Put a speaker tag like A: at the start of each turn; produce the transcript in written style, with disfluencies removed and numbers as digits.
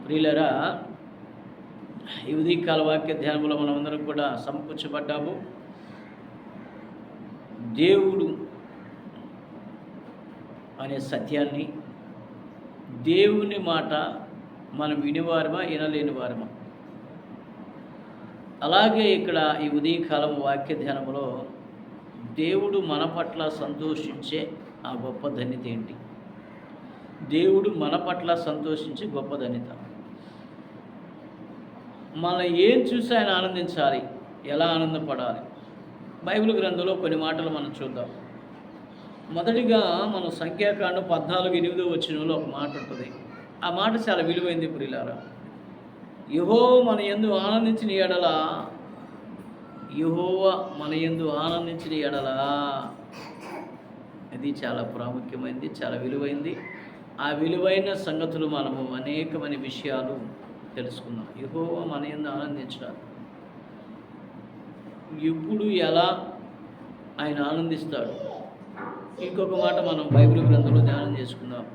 A: ప్రియులరా, ఈ ఉదయకాల వాక్య ధ్యానంలో మనమందరం కూడా సమకూర్చబడ్డాము. దేవుడు అనే సత్యాన్ని, దేవుని మాట మనం వినివారమా వినలేని వారమా? అలాగే ఇక్కడ ఈ ఉదయకాలం వాక్య ధ్యానంలో దేవుడు మన పట్ల సంతోషించే ఆ గొప్ప ధన్యత ఏంటి? దేవుడు మన పట్ల సంతోషించే గొప్ప ధన్యత. మనం ఏం చూసి ఆయన ఆనందించాలి, ఎలా ఆనందపడాలి? బైబిల్ గ్రంథంలో కొన్ని మాటలు మనం చూద్దాం. మొదటిగా మనం సంఖ్యాకాండం 14:8 ఒక మాట ఉంటుంది. ఆ మాట చాలా విలువైంది ప్రియులారా. యెహోవా మన యందు ఆనందించిన ఎడల, యెహోవా మన యందు ఆనందించిన ఎడల, ఇది చాలా ప్రాముఖ్యమైనది, చాలా విలువైంది. ఆ విలువైన సంగతులు మనము అనేకమైన విషయాలు తెలుసుకుందాం. యెహోవా మన యందు ఆనందించాలి. ఎప్పుడు ఎలా ఆయన ఆనందిస్తాడు? ఇంకొక మాట మనం బైబిల్ గ్రంథంలో ధ్యానం చేసుకుందాం.